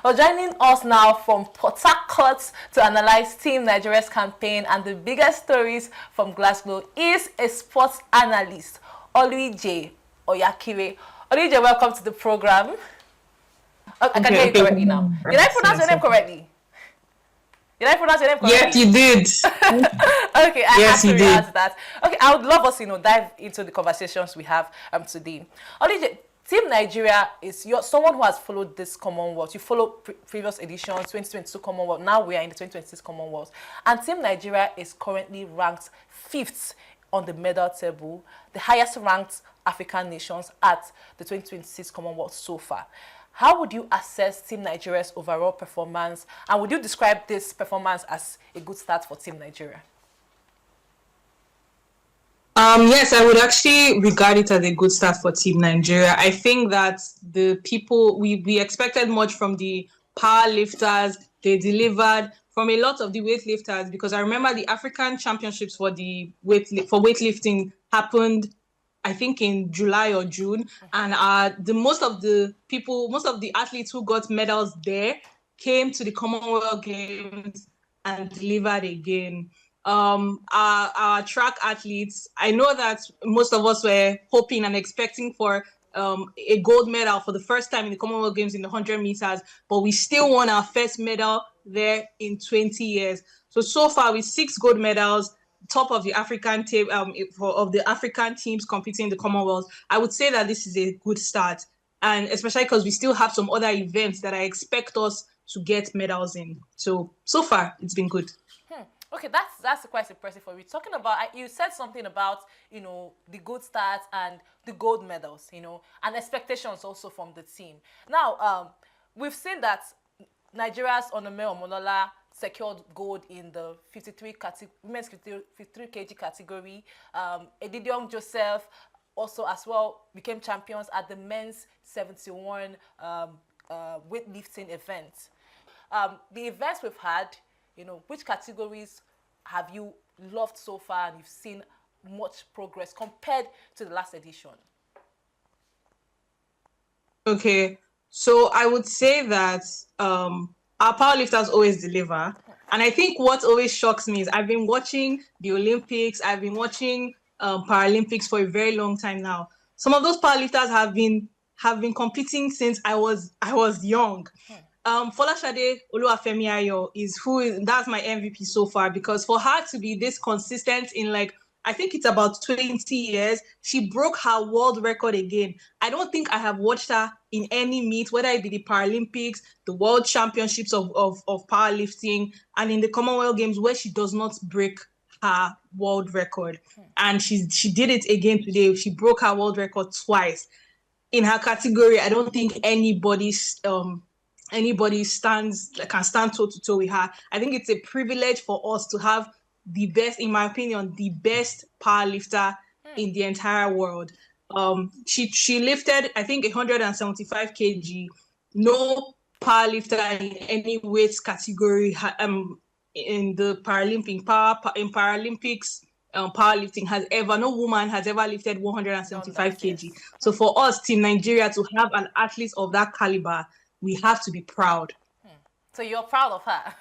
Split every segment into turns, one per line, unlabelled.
Well, joining us now from Port Harcourt to analyze Team Nigeria's campaign and the biggest stories from Glasgow is a sports analyst, Oluje Oyakire. Oluje, welcome to the program. I can hear you correctly now. Did I pronounce your name correctly? Did I pronounce your name correctly?
Yes, you did.
Okay, I have to react to that. Okay, I would love us, dive into the conversations we have today. Oluje, Team Nigeria is someone who has followed this Commonwealth. You follow previous editions, 2022 Commonwealth. Now we are in the 2026 Commonwealth. And Team Nigeria is currently ranked 5th on the medal table, the highest ranked African nations at the 2026 Commonwealth so far. How would you assess Team Nigeria's overall performance? And would you describe this performance as a good start for Team Nigeria?
Yes, I would actually regard it as a good start for Team Nigeria. I think that the people, we expected much from the power lifters. They delivered from a lot of the weightlifters, because I remember the African Championships for weightlifting happened, I think, in July or June. And most of the athletes who got medals there came to the Commonwealth Games and delivered again. Our track athletes, I know that most of us were hoping and expecting for a gold medal for the first time in the Commonwealth Games in the 100 meters, but we still won our first medal there in 20 years. So far with 6 gold medals, top of the African team, of the African teams competing in the Commonwealth, I would say that this is a good start, and especially because we still have some other events that I expect us to get medals in. So far it's been good.
Okay, that's quite impressive for you. Talking about, you said something about, the good start and the gold medals, and expectations also from the team. Now, we've seen that Nigeria's Onome Omonola secured gold in the women's 53 kg category. Edidion Joseph also as well became champions at the men's 71 weightlifting event. The events we've had, which categories have you loved so far and you've seen much progress compared to the last edition?
Okay, so I would say that our powerlifters always deliver. And I think what always shocks me is I've been watching the Olympics, I've been watching Paralympics for a very long time now. Some of those powerlifters have been competing since I was young. Folashade Oluwafemi Ayo that's my MVP so far, because for her to be this consistent in, like, I think it's about 20 years, she broke her world record again. I don't think I have watched her in any meet, whether it be the Paralympics, the World Championships of powerlifting, and in the Commonwealth Games, where she does not break her world record. And she did it again today. She broke her world record twice. In her category, I don't think anybody can stand toe to toe with her. I think it's a privilege for us to have the best, in my opinion, the best powerlifter in the entire world. She lifted, I think, 175 kg. No powerlifter in any weight category in the Paralympics powerlifting no woman has ever lifted 175 kg. So for us, Team Nigeria, to have an athlete of that caliber, we have to be proud.
So you're proud of her.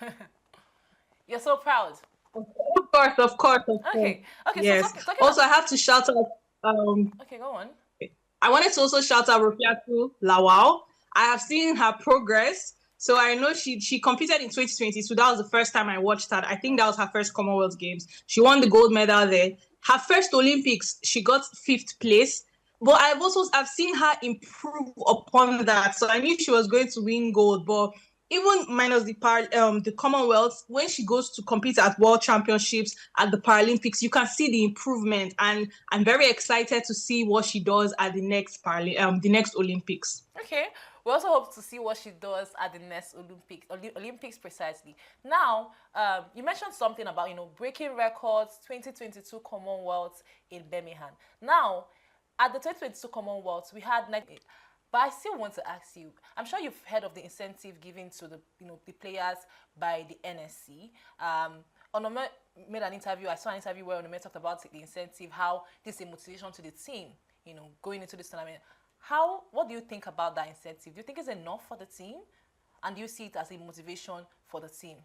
You're so proud.
Of course.
Okay.
Yes. So also, I have to shout out.
Okay, go on.
I wanted to also shout out Rufiatu Lawal. I have seen her progress. So I know she competed in 2022. That was the first time I watched her. I think that was her first Commonwealth Games. She won the gold medal there. Her first Olympics, she got 5th place. But I've seen her improve upon that. So I knew she was going to win gold. But even minus the Commonwealth, when she goes to compete at World Championships, at the Paralympics, you can see the improvement. And I'm very excited to see what she does at the next Olympics.
Okay. We also hope to see what she does at the next Olympics precisely. Now, you mentioned something about, breaking records, 2022 Commonwealth in Birmingham. Now, at the 2022 Commonwealth, we had 98. But I still want to ask you, I'm sure you've heard of the incentive given to the players by the NSC. Onome made an interview, I saw an interview where Onome talked about the incentive, how this is a motivation to the team, going into this tournament. What do you think about that incentive? Do you think it's enough for the team? and you see it as a motivation for the team?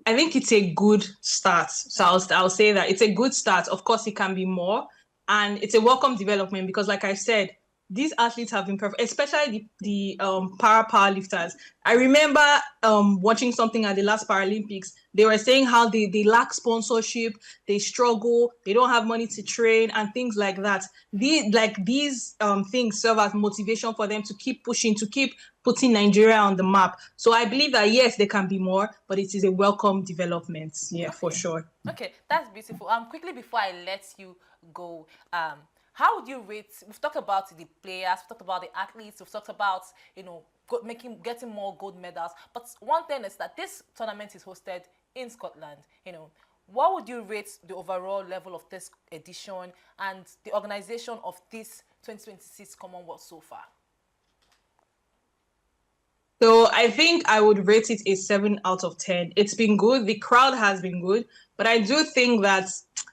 I think it's a good start. So I'll say that it's a good start. Of course, it can be more, and it's a welcome development because, like I said, these athletes have been perfect, especially the power lifters. I remember watching something at the last Paralympics. They were saying how they lack sponsorship, they struggle, they don't have money to train, and things like that. These things serve as motivation for them to keep pushing, to keep putting Nigeria on the map. So I believe that yes, there can be more, but it is a welcome development. Yeah,
Okay.
for sure.
Okay, that's beautiful. Quickly before I let you go, how would you rate? We've talked about the players, we've talked about the athletes, we've talked about getting more gold medals. But one thing is that this tournament is hosted in Scotland. What would you rate the overall level of this edition and the organization of this 2026 Commonwealth so far?
So I think I would rate it a 7 out of 10. It's been good. The crowd has been good, but I do think that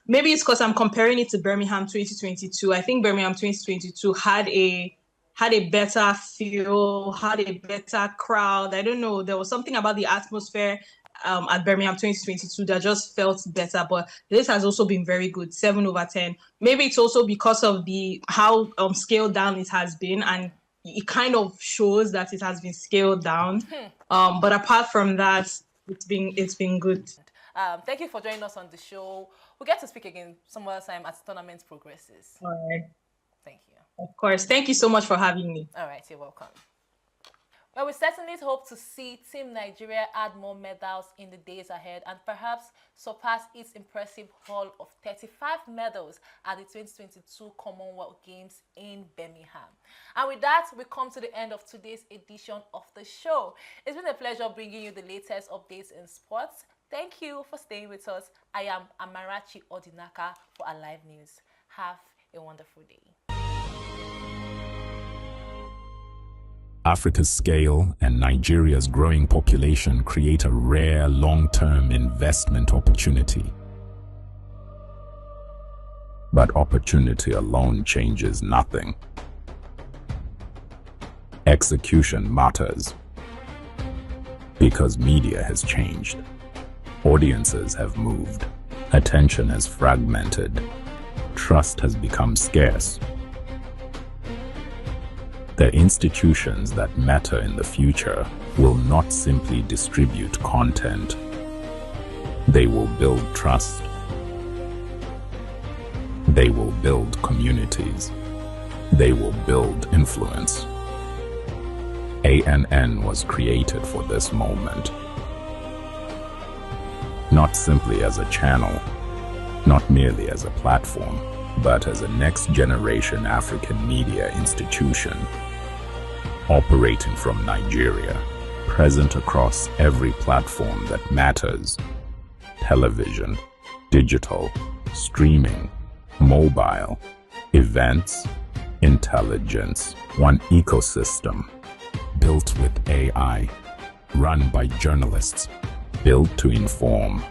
maybe it's because I'm comparing it to Birmingham 2022. I think Birmingham 2022 had a better feel, had a better crowd. I don't know. There was something about the atmosphere at Birmingham 2022 that just felt better. But this has also been very good, 7 over 10. Maybe it's also because of how scaled down it has been, and it kind of shows that it has been scaled down. But apart from that, it's been good.
Thank you for joining us on the show. We'll get to speak again some other time as the tournament progresses.
All right.
Thank you.
Of course. Thank you so much for having me.
All right, you're welcome. Well, we certainly hope to see Team Nigeria add more medals in the days ahead and perhaps surpass its impressive haul of 35 medals at the 2022 Commonwealth Games in Birmingham. And with that, we come to the end of today's edition of the show. It's been a pleasure bringing you the latest updates in sports. Thank you for staying with us. I am Amarachi Odinaka for Alive News. Have a wonderful day.
Africa's scale and Nigeria's growing population create a rare long-term investment opportunity. But opportunity alone changes nothing. Execution matters. Because media has changed. Audiences have moved. Attention has fragmented. Trust has become scarce. The institutions that matter in the future will not simply distribute content. They will build trust. They will build communities. They will build influence. ANN was created for this moment. Not simply as a channel, not merely as a platform, but as a next-generation African media institution, operating from Nigeria, present across every platform that matters: television, digital, streaming, mobile, events, intelligence, one ecosystem, built with AI, run by journalists, built to inform,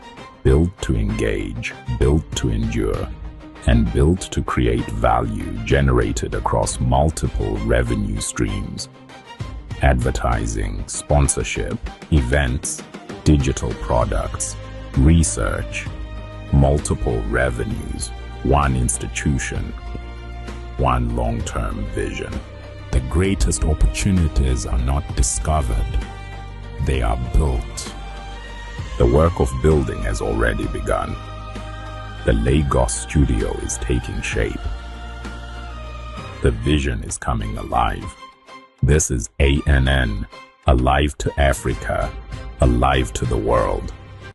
built to engage, built to endure, and built to create value generated across multiple revenue streams: advertising, sponsorship, events, digital products, research, multiple revenues, one institution, one long-term vision. The greatest opportunities are not discovered, they are built. The work of building has already begun. The Lagos studio is taking shape. The vision is coming alive. This is ANN, alive to Africa, alive to the world.